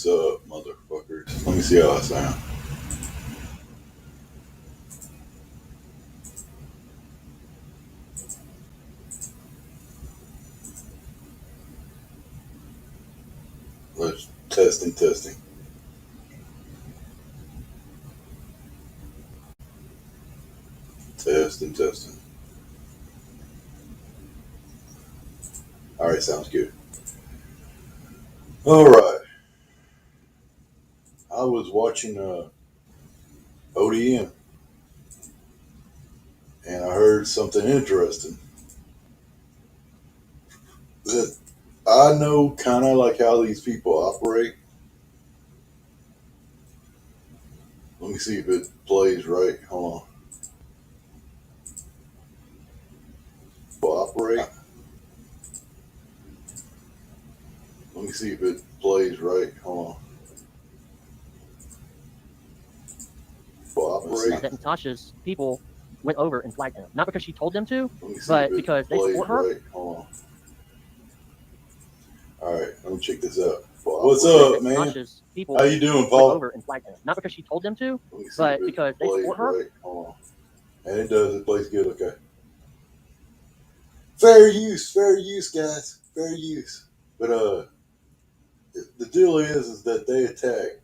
What's up, motherfuckers? Let me see how I sound. Let's testing. Testing. All right, sounds good. All right. I was watching ODM and I heard something interesting that I know kind of like how these people operate. Let me see if it plays right. Hold on. Operate. Let me see if it plays right. Hold on. Operate. That Natasha's people went over and flagged him. Not because she told them to, Let me see but if it because they plays support her. right. Hold on. All right, let me check this out. What's up, man? Natasha's people How you doing, went Paul? over and flagged him. Not because she told them to, but because they plays support her. right. Hold on. And it does. It plays good. Okay. Fair use, guys. Fair use. But the deal is that they attack.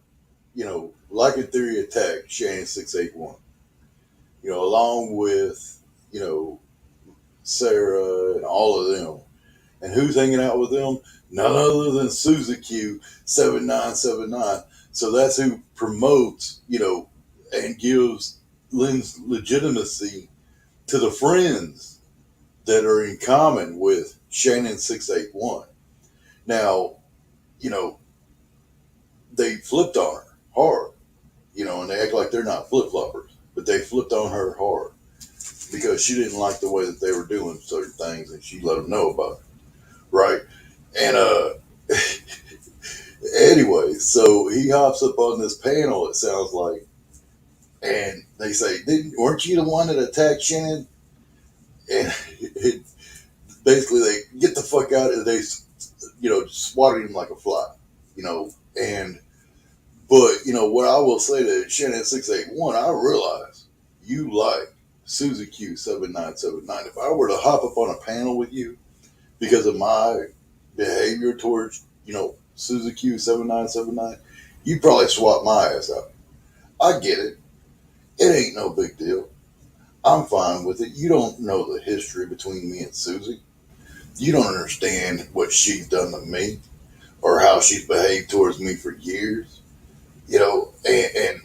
Like in theory, attack Shannon 681. Along with Sarah and all of them. And who's hanging out with them? None other than Suzy Q 7979. So that's who promotes, and gives lends legitimacy to the friends that are in common with Shannon 681. Now, you know, they flipped on her hard, and they act like they're not flip floppers, but they flipped on her hard because she didn't like the way that they were doing certain things, and she let them know about it, right? And anyway, so he hops up on this panel. It sounds like, and they say, weren't you the one that attacked Shannon?" And basically, they get the fuck out, and they, swatted him like a fly, and. But what I will say to Shannon 681, I realize you like Suzy Q 7979. If I were to hop up on a panel with you because of my behavior towards Suzy Q 7979, you'd probably swap my ass out. I get it. It ain't no big deal. I'm fine with it. You don't know the history between me and Suzy. You don't understand what she's done to me or how she's behaved towards me for years. And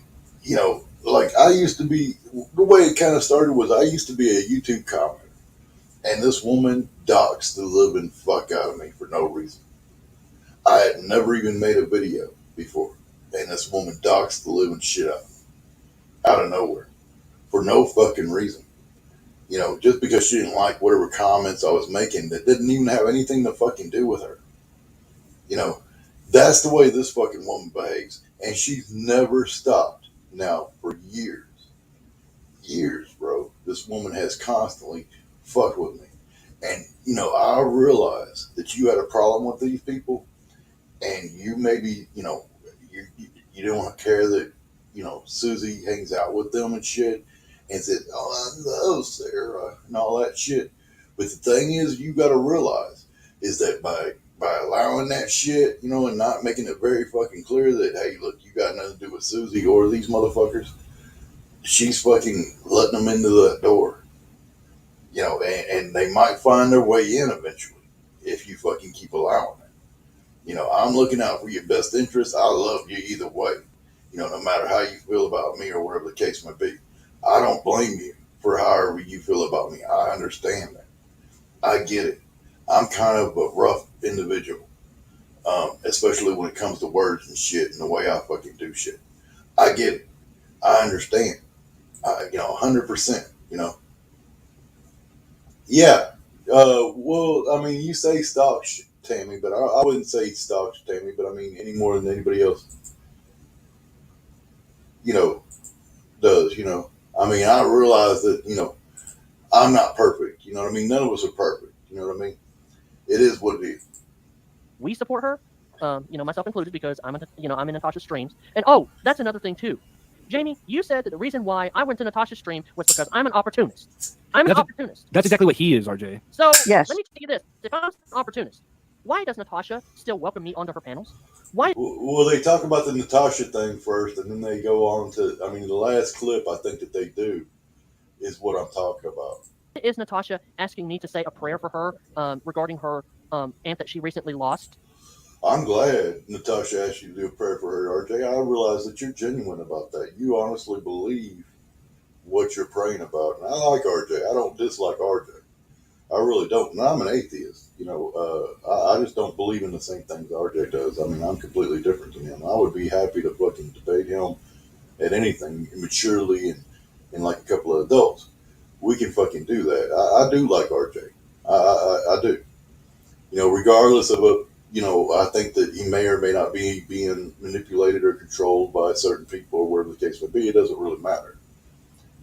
like I used to be, the way it kind of started was I used to be a YouTube commenter, and this woman doxed the living fuck out of me for no reason. I had never even made a video before, and this woman doxed the living shit out of nowhere for no fucking reason. Just because she didn't like whatever comments I was making that didn't even have anything to fucking do with her. You know, that's the way this fucking woman behaves, and she's never stopped now for years, bro. This woman has constantly fucked with me. And, I realize that you had a problem with these people and you maybe, you don't care that, Suzy hangs out with them and shit and said, "Oh, I love Sarah," and all that shit. But the thing is, you got to realize is that by allowing that shit, and not making it very fucking clear that, hey, look, you got nothing to do with Suzy or these motherfuckers, she's fucking letting them into the door, and they might find their way in eventually if you fucking keep allowing it. I'm looking out for your best interest. I love you either way, no matter how you feel about me or whatever the case may be. I don't blame you for however you feel about me. I understand that. I get it. I'm kind of a rough individual, especially when it comes to words and shit and the way I fucking do shit. I get it. I understand. 100%. Yeah. Well, I mean, you say stalk Tammy, but I wouldn't say stalk Tammy, but I mean, any more than anybody else, you know, does, I mean, I realize that, I'm not perfect. You know what I mean? None of us are perfect. You know what I mean? It is what it is. We support her. myself included, because I'm in Natasha's streams. And oh, that's another thing too. Jamie, you said that the reason why I went to Natasha's stream was because I'm an opportunist. I'm an opportunist. That's exactly what he is, RJ. So Yes. let me tell you this: if I'm an opportunist, why does Natasha still welcome me onto her panels? Why Well, they talk about the Natasha thing first, and then they go on to. I mean, the last clip I think that they do is what I'm talking about. is Natasha asking me to say a prayer for her regarding her aunt that she recently lost? I'm glad Natasha asked you to do a prayer for her, RJ. I realize that you're genuine about that. You honestly believe what you're praying about. And I like RJ. I don't dislike RJ. I really don't. And I'm an atheist. I just don't believe in the same things RJ does. I mean, I'm completely different than him. I would be happy to fucking debate him at anything maturely and like a couple of adults. We can fucking do that. I do like RJ. I do. Regardless of I think that he may or may not be being manipulated or controlled by certain people or whatever the case may be. It doesn't really matter.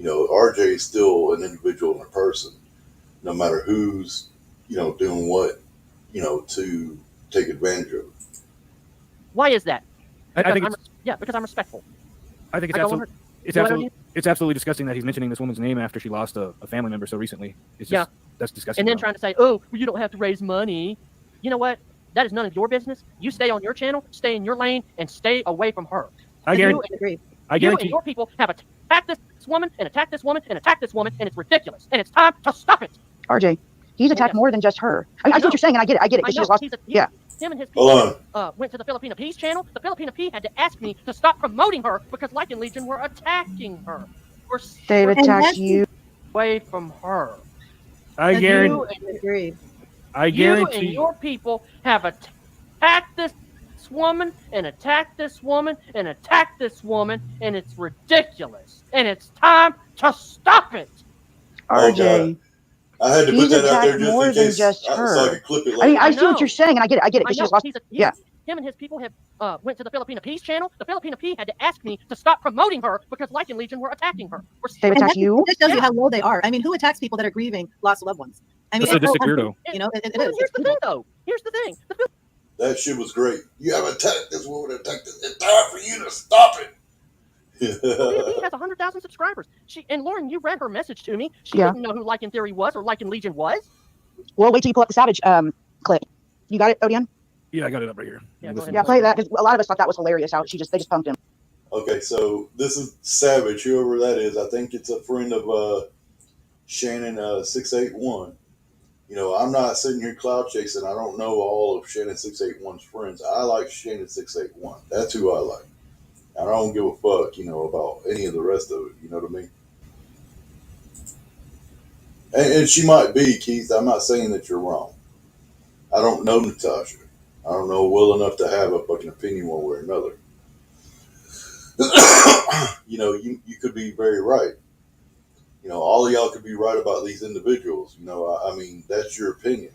RJ is still an individual and a person, no matter who's, doing what, to take advantage of it. Why is that? I think because I'm respectful. I think I don't want it's absolutely disgusting that he's mentioning this woman's name after she lost a family member so recently. It's just, that's disgusting. And then trying to say, oh, well, you don't have to raise money. You know what? That is none of your business. You stay on your channel, stay in your lane, and stay away from her. I guarantee you and your people have attacked this woman and attacked this woman and attacked this woman, and it's ridiculous. And it's time to stop it. RJ, he's attacked more than just her. I see what you're saying, and I get it. She just lost. Him and his people went to the Filipina Peace channel. The Filipina P had to ask me to stop promoting her because Like and Legion were attacking her. They've attacked you. Away from her. I guarantee. You and your people have attacked this woman and attacked this woman and attacked this woman, and it's ridiculous. And it's time to stop it. RJ. I had to put that out there more than just her. So I could clip it later. I mean, I see what you're saying, and I get it. She just lost. Him and his people have went to the Filipina Peace channel. The Filipina P had to ask me to stop promoting her because Like and Legion were attacking her. They've attacked you. This shows you how low they are. I mean, who attacks people that are grieving lost loved ones? I mean, it's a weirdo. You know, it is. Here's the thing, though. Here's the thing. That shit was great. You have attacked this woman. It's time for you to stop it. He has 100,000 subscribers. And Lauren, you read her message to me. She didn't know who Like in Theory was or Like in Legion was. Well, wait till you pull up the Savage clip. You got it, Odion? Yeah, I got it up right here. Yeah, play that, because a lot of us thought that was hilarious. How they just punked him. Okay, so this is Savage, whoever that is. I think it's a friend of Shannon 681. I'm not sitting here cloud chasing. I don't know all of Shannon 681's friends. I like Shannon 681. That's who I like. I don't give a fuck, about any of the rest of it. You know what I mean? And she might be, Keith. I'm not saying that you're wrong. I don't know Natasha. I don't know well enough to have a fucking opinion one way or another. You could be very right. All of y'all could be right about these individuals. I mean, that's your opinion.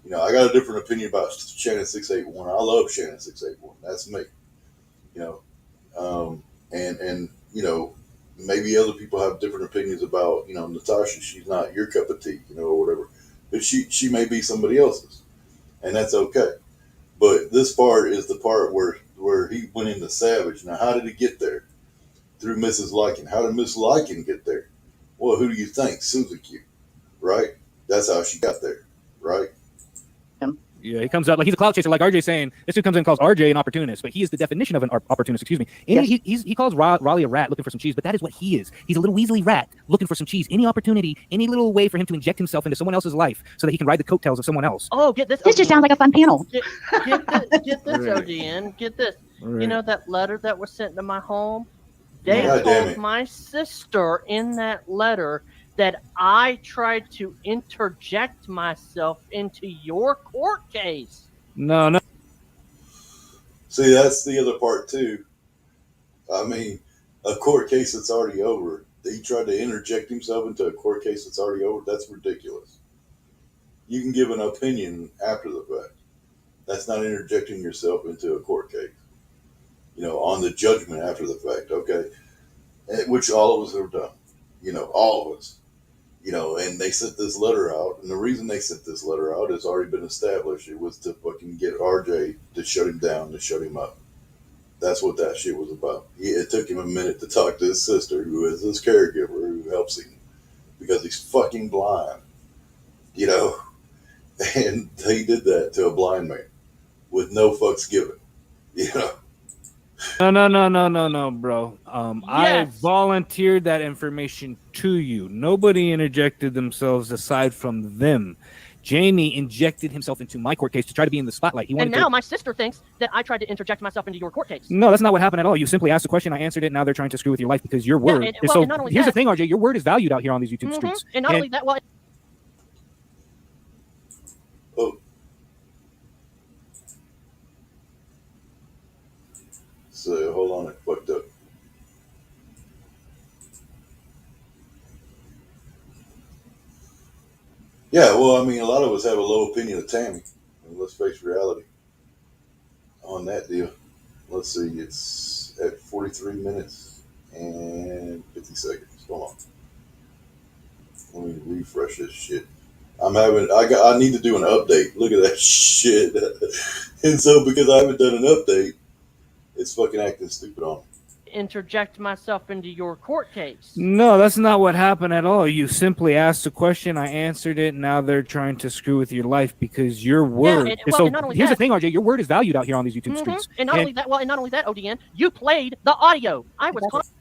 I got a different opinion about Shannon 681. I love Shannon 681. That's me. And maybe other people have different opinions about, Natasha. She's not your cup of tea, or whatever. But she may be somebody else's. And that's okay. But this part is the part where he went into Savage. Now, how did he get there? Through Mrs. Lycan. How did Miss Lycan get there? Well, who do you think? Suzuki, right? That's how she got there, right? Yeah, he comes up like he's a clout chaser, like RJ saying. This dude comes in and calls RJ an opportunist, but he is the definition of an opportunist. Excuse me. And he calls Raleigh a rat looking for some cheese, but that is what he is. He's a little weaselly rat looking for some cheese. Any opportunity, any little way for him to inject himself into someone else's life so that he can ride the coattails of someone else. Oh, get this. This just sounds like a fun panel. Get this, OGN. Get this. Right. That letter that was sent to my home? They told my sister in that letter that I tried to interject myself into your court case. No. See, that's the other part too. I mean, a court case that's already over. He tried to interject himself into a court case that's already over. That's ridiculous. You can give an opinion after the fact. That's not interjecting yourself into a court case. On the judgment after the fact, okay? Which all of us have done. All of us. And they sent this letter out, and the reason they sent this letter out has already been established. It was to fucking get RJ to shut him down, to shut him up. That's what that shit was about. It took him a minute to talk to his sister, who is his caregiver, who helps him because he's fucking blind, and he did that to a blind man with no fucks given, No, bro. I Yes. volunteered that information to you. Nobody interjected themselves aside from them. Jamie injected himself into my court case to try to be in the spotlight. And now my sister thinks that I tried to interject myself into your court case. No, that's not what happened at all. You simply asked a question, I answered it. Now they're trying to screw with your life because your word. and not only here's that, the thing, RJ. Your word is valued out here on these YouTube streets. And not only that, Oh. So hold on, it fucked up. Yeah, well, I mean, a lot of us have a low opinion of Tammy. Let's face reality on that deal. Let's see, it's at 43 minutes and 50 seconds. Hold on. Let me refresh this shit. I need to do an update. Look at that shit. And so because I haven't done an update, it's fucking acting stupid on me. interject myself into your court case. No, that's not what happened at all. You simply asked a question, I answered it. Now they're trying to screw with your life because your word. Here's the thing, RJ. Your word is valued out here on these YouTube streets. And not only that, ODN, you played the audio. I was.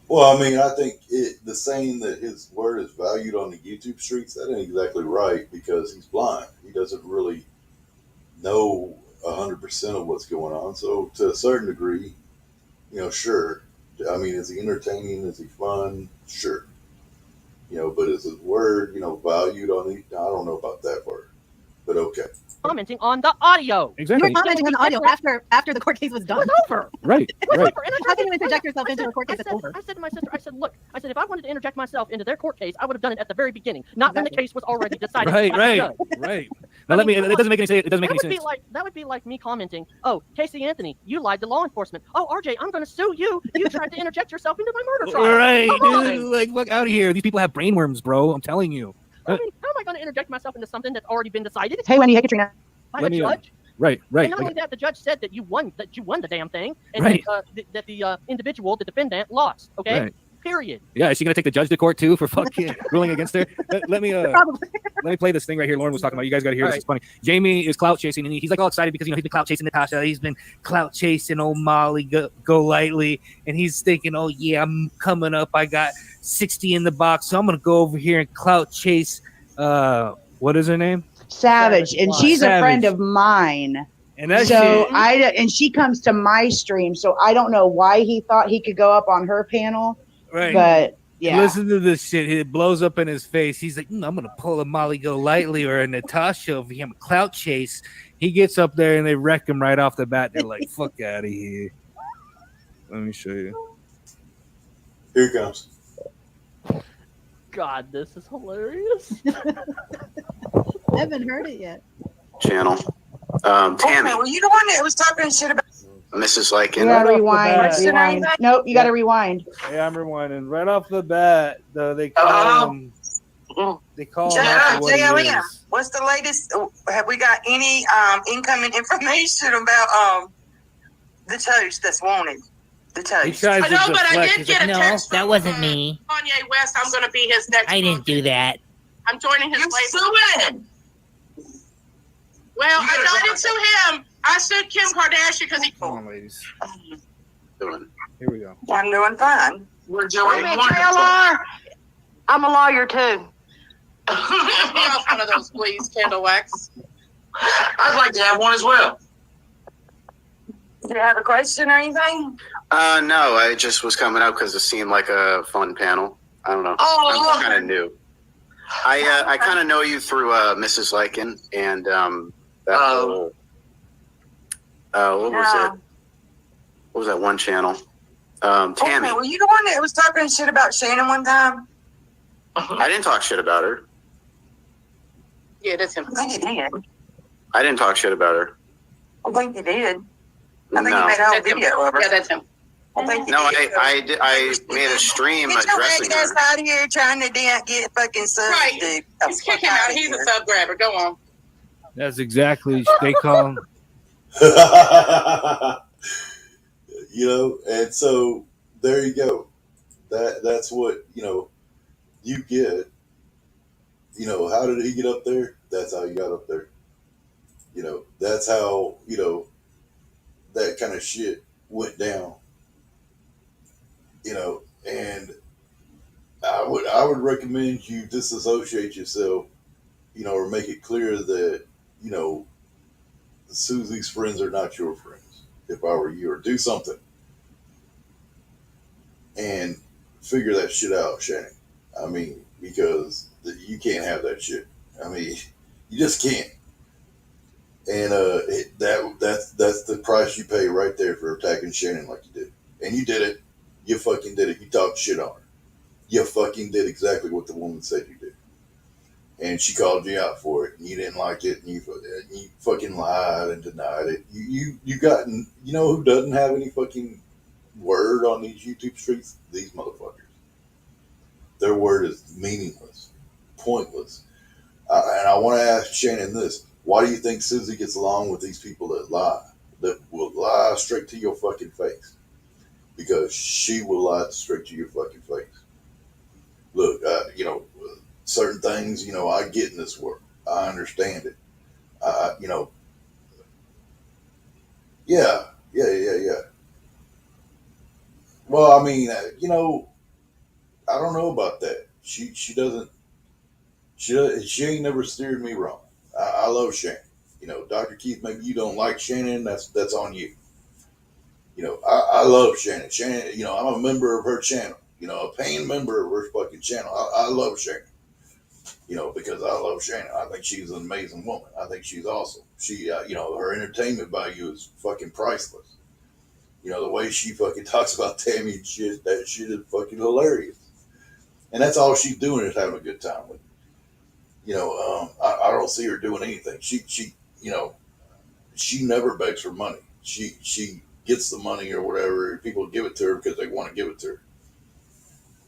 Well, I mean, I think the saying that his word is valued on the YouTube streets, that ain't exactly right because he's blind. He doesn't really know 100% of what's going on. So to a certain degree, sure. I mean, is he entertaining? Is he fun? Sure. But is his word, valued on the, I don't know about that part, but okay. Commenting on the audio. Exactly. You were commenting on the audio after the court case was done. It was over. Right. It was over. And How can you interject yourself into a court case that's over? I said to my sister, look, if I wanted to interject myself into their court case, I would have done it at the very beginning, not when the case was already decided. Right. Now let me. It doesn't make any sense. It doesn't make any sense. That would be like me commenting, "Oh, Casey Anthony, you lied to law enforcement. Oh, RJ, I'm going to sue you. You tried to interject yourself into my murder trial." Right, dude. Like, look out of here. These people have brain worms, bro. I'm telling you. I mean, how am I going to interject myself into something that's already been decided? Hey, Wendy. Hey, Katrina. By a judge. Right. And not only that, the judge said that you won the damn thing, and that the individual, the defendant, lost. Okay. Right. Period. Yeah, is she gonna take the judge to court too for fucking ruling against her? Let me play this thing right here. Lauren was talking about. You guys got to hear this. It's funny. Jamie is clout chasing, and he's like all excited because he's been clout chasing Natasha. He's been clout chasing old Molly go lightly, and he's thinking, oh yeah, I'm coming up. I got 60 in the box, so I'm gonna go over here and clout chase. What is her name? Savage, and she's a friend of mine. And she comes to my stream, so I don't know why he thought he could go up on her panel. Right. But yeah. Listen to this shit. It blows up in his face. He's like, I'm going to pull a Molly Go Lightly or a Natasha over here. I'm a clout chase. He gets up there and they wreck him right off the bat. They're like, fuck out of here. Let me show you. Here it comes. God, this is hilarious. I haven't heard it yet. Channel. Tammy. Were you the one that was talking shit about Mrs. Lycan? You gotta rewind. Nope, you gotta rewind. Yeah, I'm rewinding. Right off the bat, though, they call him. They call him JLM. What's the latest? Have we got any incoming information about the toast that's wanted? The toast. I know, but I did get a text from that wasn't me. Kanye West. I'm going to be his next. I didn't do that. I'm joining his label. Well, I didn't sue him. I sued Kim Kardashian because he. Come on, ladies. Here we go. I'm doing fine. We're doing JLR. I'm a lawyer too. Get me off one of those, please, candle wax. I'd like to have one as well. Do you have a question or anything? No, I just was coming up because it seemed like a fun panel. I don't know. Oh, I'm kind of new. I kind of know you through Mrs. Lycan and that whole. What was it? What was that one channel? Tammy. Okay, were you the one that was talking shit about Shannon one time? I didn't talk shit about her. Yeah, that's him. I think you did. I didn't talk shit about her. I think you did. I think you made a whole video of her. Yeah, that's him. No, I made a stream addressing her. Get out of here trying to get fucking subs. Right. Just kick him out. He's a sub grabber. Go on. That's exactly they call him. You know, and so there you go. That's what, you know, you get. You know, how did he get up there? That's how you got up there. You know, that's how, you know, that kind of shit went down. You know, and I would recommend you disassociate yourself, you know, or make it clear that, you know, Susie's friends are not your friends. If I were you, or do something and figure that shit out, Shannon. I mean, because you can't have that shit. I mean, you just can't. And that's the price you pay right there for attacking Shannon like you did. And you did it. You fucking did it. You talked shit on her. You fucking did exactly what the woman said you did. And she called you out for it, and you didn't like it, and you fucking lied and denied it. You know who doesn't have any fucking word on these YouTube streets? These motherfuckers. Their word is meaningless, pointless. And I want to ask Shannon this. Why do you think Susie gets along with these people that lie? That will lie straight to your fucking face? Because she will lie straight to your fucking face. Look, you know, certain things, you know, I get in this world. I understand it. You know, yeah. Well, I mean, you know, I don't know about that. She ain't never steered me wrong. I love Shannon. You know, Dr. Keith, maybe you don't like Shannon. That's on you. You know, I love Shannon. Shannon, you know, I'm a member of her channel. You know, a paying member of her fucking channel. I love Shannon. You know, because I love Shannon. I think she's an amazing woman. I think she's awesome. She, you know, her entertainment value is fucking priceless. You know, the way she fucking talks about Tammy and shit, that shit is fucking hilarious. And that's all she's doing is having a good time with. You know, I don't see her doing anything. She, you know, she never begs for money. She gets the money or whatever. People give it to her because they want to give it to her.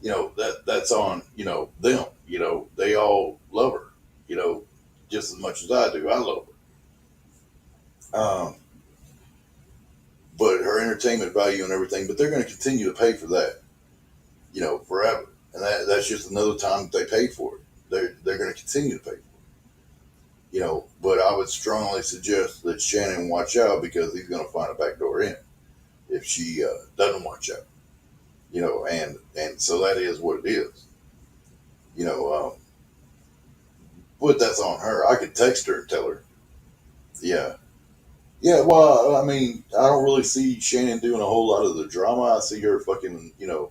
You know, that's on, you know, them. You know, they all love her, you know, just as much as I do. I love her. But her entertainment value and everything, but they're going to continue to pay for that, you know, forever. And that's just another time that they pay for it. They're going to continue to pay for it. You know, but I would strongly suggest that Shannon watch out because he's going to find a backdoor in if she doesn't watch out. You know, and so that is what it is. You know, but that's on her. I could text her and tell her. Yeah. Yeah, well, I mean, I don't really see Shannon doing a whole lot of the drama. I see her fucking, you know,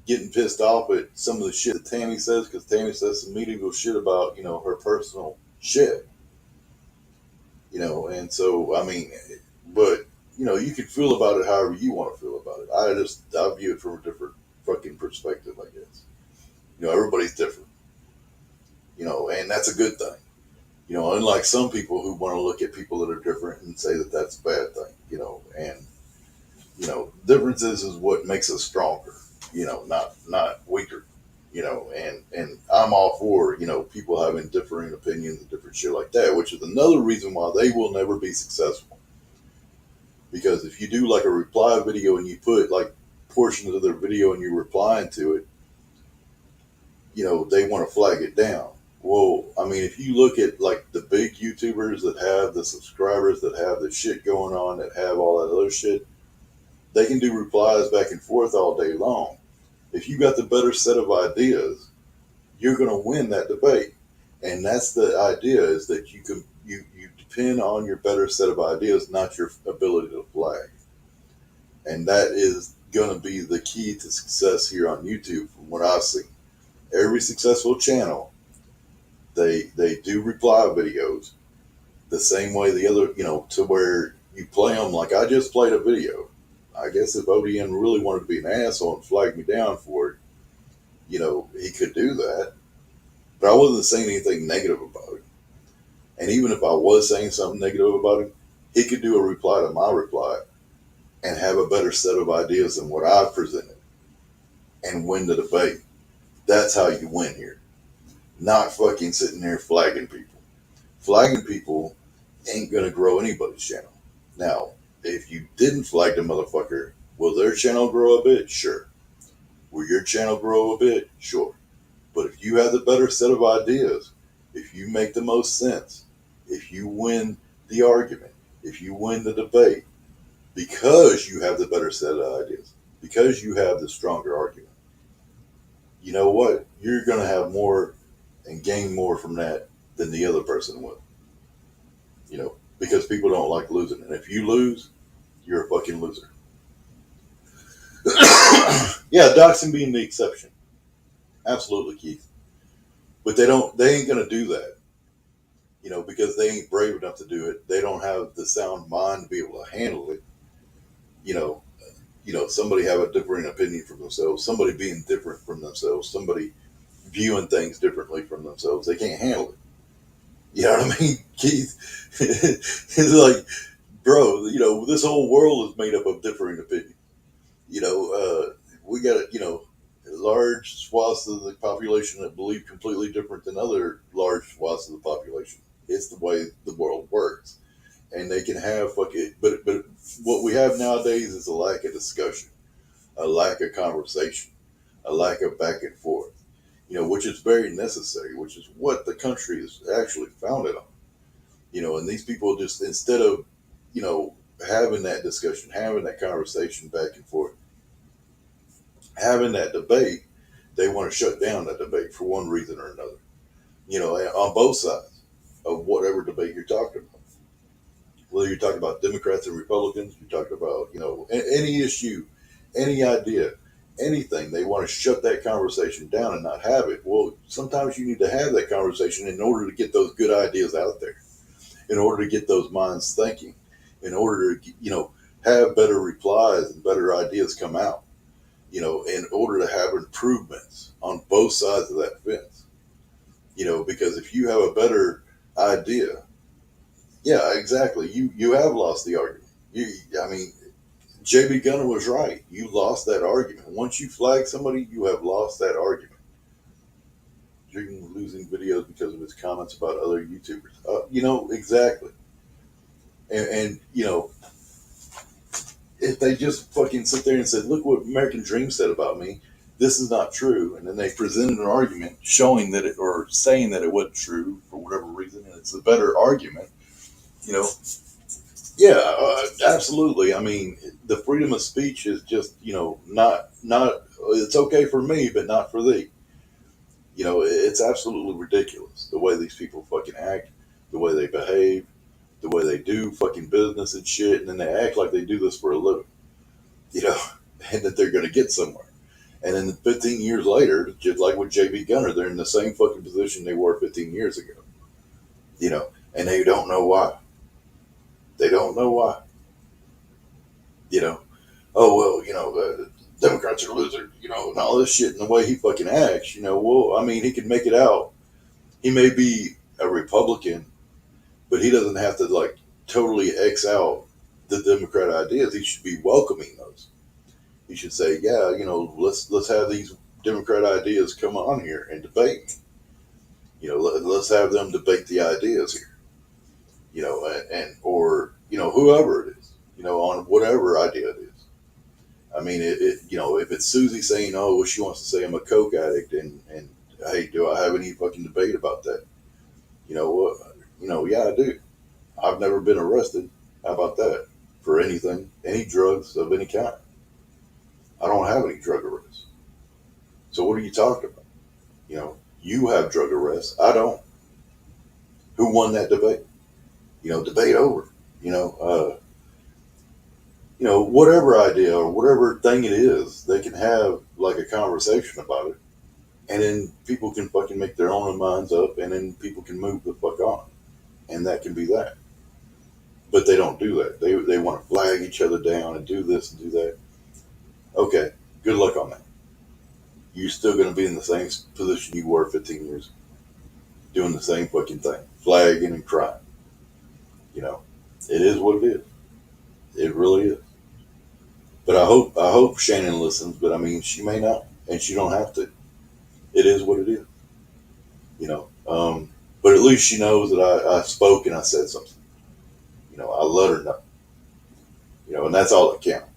getting pissed off at some of the shit that Tammy says because Tammy says some meaningful shit about, you know, her personal shit. You know, and so, I mean, but, you know, you can feel about it however you want to feel about it. I view it from a different fucking perspective, I guess. You know, everybody's different. You know, and that's a good thing. You know, unlike some people who want to look at people that are different and say that that's a bad thing, you know, and, you know, differences is what makes us stronger, you know, not weaker, you know, and I'm all for, you know, people having differing opinions and different shit like that, which is another reason why they will never be successful. Because if you do like a reply video and you put like portions of their video and you're replying to it, you know, they want to flag it down. Well, I mean, if you look at like the big YouTubers that have the subscribers, that have the shit going on, that have all that other shit, they can do replies back and forth all day long. If you got the better set of ideas, you're going to win that debate. And that's the idea, is that you depend on your better set of ideas, not your ability to flag. And that is going to be the key to success here on YouTube from what I've seen. Every successful channel, they do reply videos the same way the other, you know, to where you play them. Like I just played a video. I guess if ODN really wanted to be an asshole and flag me down for it, you know, he could do that. But I wasn't saying anything negative about it. And even if I was saying something negative about him, he could do a reply to my reply and have a better set of ideas than what I've presented and win the debate. That's how you win here. Not fucking sitting there flagging people. Flagging people ain't gonna grow anybody's channel. Now, if you didn't flag the motherfucker, will their channel grow a bit? Sure. Will your channel grow a bit? Sure. But if you have the better set of ideas, if you make the most sense, if you win the argument, if you win the debate, because you have the better set of ideas, because you have the stronger argument, you know what? You're going to have more and gain more from that than the other person would. You know, because people don't like losing. And if you lose, you're a fucking loser. Yeah, doxing being the exception. Absolutely, Keith. But they ain't going to do that. You know, because they ain't brave enough to do it. They don't have the sound mind to be able to handle it. You know, somebody have a different opinion from themselves, somebody being different from themselves, somebody viewing things differently from themselves. They can't handle it. You know what I mean, Keith? It's like, bro, you know, this whole world is made up of differing opinions. You know, we got, you know, large swaths of the population that believe completely different than other large swaths of the population. It's the way the world works. And they can have fucking, but what we have nowadays is a lack of discussion, a lack of conversation, a lack of back and forth, you know, which is very necessary, which is what the country is actually founded on. You know, and these people just, instead of, you know, having that discussion, having that conversation back and forth, having that debate, they want to shut down that debate for one reason or another, you know, on both sides of whatever debate you're talking about. Whether you're talking about Democrats and Republicans, you're talking about, you know, any issue, any idea, anything, they want to shut that conversation down and not have it. Well, sometimes you need to have that conversation in order to get those good ideas out there, in order to get those minds thinking, in order to, you know, have better replies and better ideas come out, you know, in order to have improvements on both sides of that fence. You know, because if you have a better idea, yeah, exactly. You have lost the argument. I mean, JB Gunner was right. You lost that argument. Once you flag somebody, you have lost that argument. You're losing videos because of his comments about other YouTubers. You know, exactly. And, you know, if they just fucking sit there and said, look what American Dream said about me, this is not true. And then they presented an argument showing that it, or saying that it wasn't true for whatever reason, and it's a better argument, you know. Yeah, absolutely. I mean, the freedom of speech is just, you know, not, it's okay for me, but not for thee. You know, it's absolutely ridiculous the way these people fucking act, the way they behave, the way they do fucking business and shit, and then they act like they do this for a living, you know, and that they're going to get somewhere. And then 15 years later, just like with JB Gunner, they're in the same fucking position they were 15 years ago, you know, and they don't know why. They don't know why. You know, oh, well, you know, Democrats are losers, you know, and all this shit, and the way he fucking acts, you know, well, I mean, he can make it out. He may be a Republican, but he doesn't have to, like, totally X out the Democrat ideas. He should be welcoming those. He should say, yeah, you know, let's have these Democrat ideas come on here and debate me. You know, let's have them debate the ideas here. You know, and or, you know, whoever it is, you know, on whatever idea it is. I mean, you know, if it's Susie saying, oh, well, she wants to say I'm a coke addict, and hey, do I have any fucking debate about that? You know what? You know, yeah, I do. I've never been arrested. How about that? For anything, any drugs of any kind. I don't have any drug arrests. So what are you talking about? You know, you have drug arrests. I don't. Who won that debate? You know, debate over. You know, whatever idea or whatever thing it is, they can have like a conversation about it, and then people can fucking make their own minds up, and then people can move the fuck on, and that can be that. But they don't do that. They want to flag each other down and do this and do that. Okay, good luck on that. You're still going to be in the same position you were 15 years ago, doing the same fucking thing, flagging and crying. You know, it is what it is. It really is. But I hope Shannon listens. But I mean, she may not, and she don't have to. It is what it is, you know. But at least she knows that I spoke and I said something. I let her know. And that's all that counts.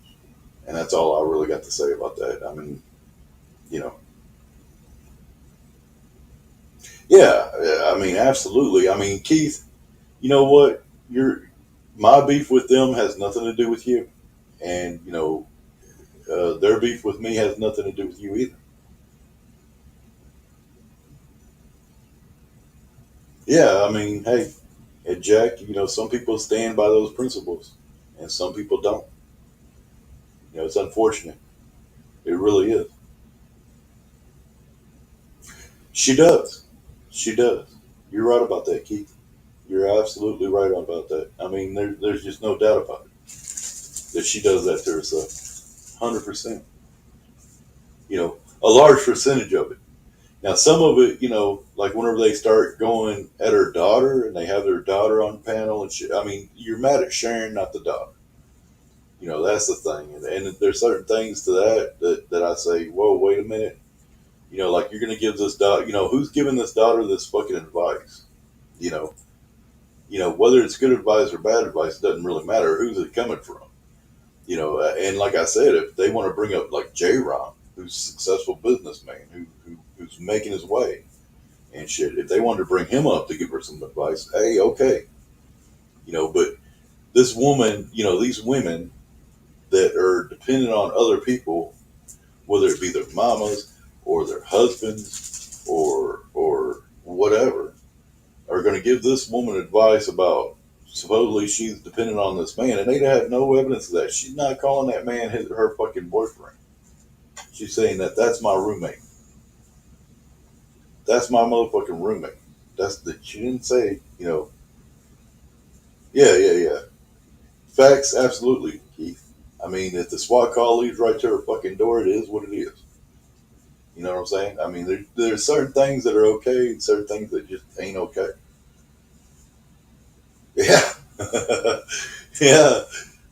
And that's all I really got to say about that. I mean, you know, yeah, I mean, absolutely. I mean, Keith, you know what? My beef with them has nothing to do with you, and their beef with me has nothing to do with you either. Yeah, I mean, hey, and Jack, some people stand by those principles, and some people don't. It's unfortunate. It really is. She does. She does. You're right about that, Keith. You're absolutely right about that. I mean, there's just no doubt about it that she does that to herself. 100%. A large percentage of it. Now, some of it, like whenever they start going at her daughter and they have their daughter on the panel and shit, I mean, you're mad at Sharon, not the daughter. That's the thing. And there's certain things to that I say, whoa, wait a minute. Like you're going to give this daughter, who's giving this daughter this fucking advice? You know, whether it's good advice or bad advice, it doesn't really matter. Who's it coming from? And like I said, if they want to bring up like J. Ron, who's a successful businessman who's making his way and shit, if they wanted to bring him up to give her some advice, hey, okay. But this woman, these women that are dependent on other people, whether it be their mamas or their husbands or whatever, are going to give this woman advice about supposedly she's dependent on this man, and they have no evidence of that. She's not calling that man her fucking boyfriend. She's saying that's my roommate. That's my motherfucking roommate. She didn't say, yeah, yeah, yeah. Facts, absolutely, Keith. I mean, if the SWAT call leads right to her fucking door, it is what it is. You know what I'm saying? I mean, there's certain things that are okay and certain things that just ain't okay. Yeah. Yeah.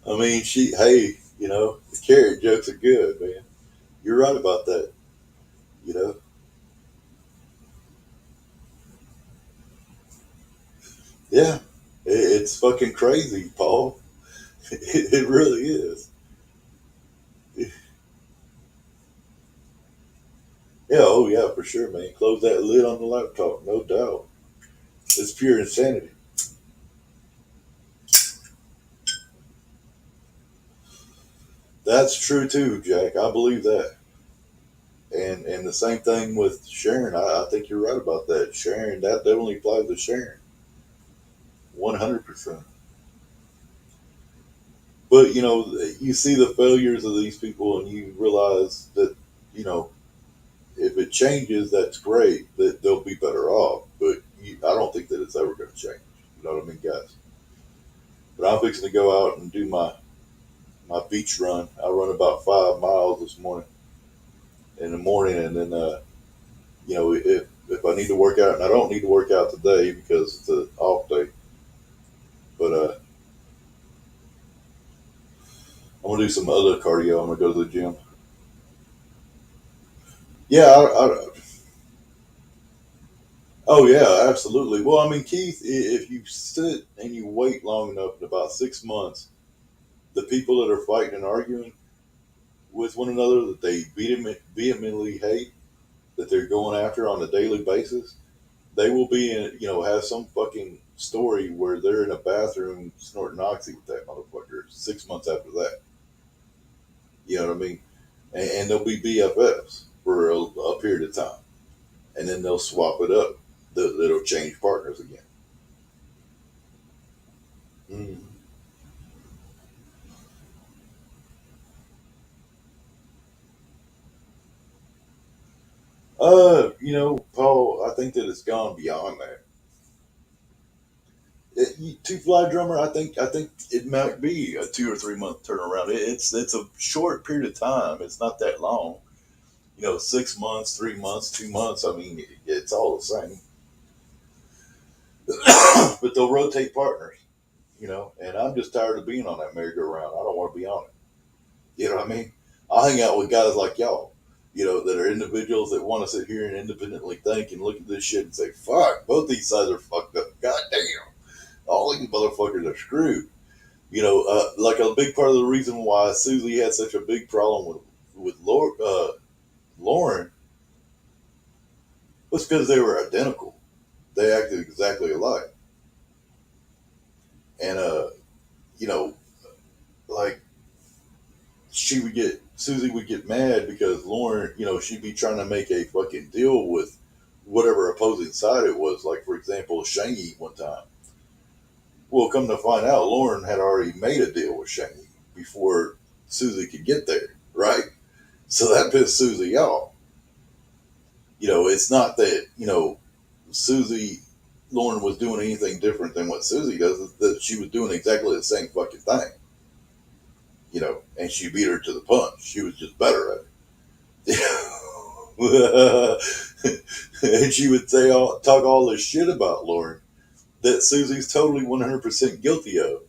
I mean, hey, the carrot jokes are good, man. You're right about that. You know? Yeah. It's fucking crazy, Paul. It really is. Yeah, oh yeah, for sure, man. Close that lid on the laptop, no doubt. It's pure insanity. That's true too, Jack. I believe that. And the same thing with Sharon. I think you're right about that. Sharon, that definitely applies to Sharon. 100%. But you see the failures of these people, and you realize that you know if it changes, that's great. That they'll be better off. But I don't think that it's ever going to change. You know what I mean, guys? But I'm fixing to go out and do my beach run. I run about 5 miles this morning in the morning, and then if I need to work out, and I don't need to work out today because it's an off day, but I'm gonna do some other cardio. I'm gonna go to the gym. Yeah, oh yeah, absolutely. Well, I mean, Keith, if you sit and you wait long enough, in about 6 months, the people that are fighting and arguing with one another that they vehemently hate, that they're going after on a daily basis, they will be in, have some fucking story where they're in a bathroom snorting oxy with that motherfucker 6 months after that. You know what I mean? And they'll be BFFs for a period of time, and then they'll swap it up. They'll change partners again. Mm. Paul, I think that it's gone beyond that. Two fly drummer, I think it might be a 2 or 3 month turnaround. It's a short period of time. It's not that long. 6 months, 3 months, 2 months. I mean, it's all the same. But they'll rotate partners. And I'm just tired of being on that merry-go-round. I don't want to be on it. You know what I mean? I hang out with guys like y'all, that are individuals that want to sit here and independently think and look at this shit and say, fuck, both these sides are fucked up. God damn. All these motherfuckers are screwed. Like a big part of the reason why Susie had such a big problem with Lauren was because they were identical. They acted exactly alike. And, like Susie would get mad because Lauren, she'd be trying to make a fucking deal with whatever opposing side it was. Like, for example, Shangy one time. Well, come to find out, Lauren had already made a deal with Shangy before Susie could get there, right? So that pissed Susie off. It's not that, Lauren was doing anything different than what Susie does, it's that she was doing exactly the same fucking thing. And she beat her to the punch. She was just better at it. And she would talk all this shit about Lauren that Susie's totally 100% guilty of.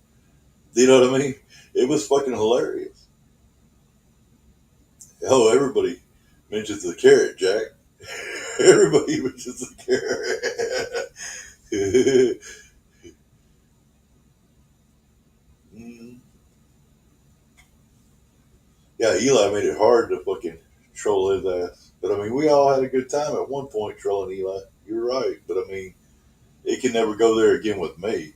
You know what I mean? It was fucking hilarious. Oh, everybody mentions the carrot, Jack. Everybody mentions the carrot. Yeah, Eli made it hard to fucking troll his ass. But I mean, we all had a good time at one point trolling Eli. You're right. But I mean, it can never go there again with me.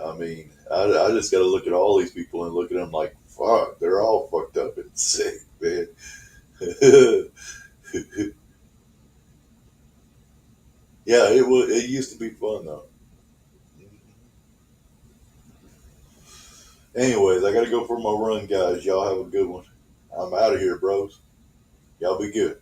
I mean, I just got to look at all these people and look at them like, fuck, they're all fucked up and sick, man. Yeah, it used to be fun though. Anyways, I got to go for my run, guys. Y'all have a good one. I'm out of here, bros. Y'all be good.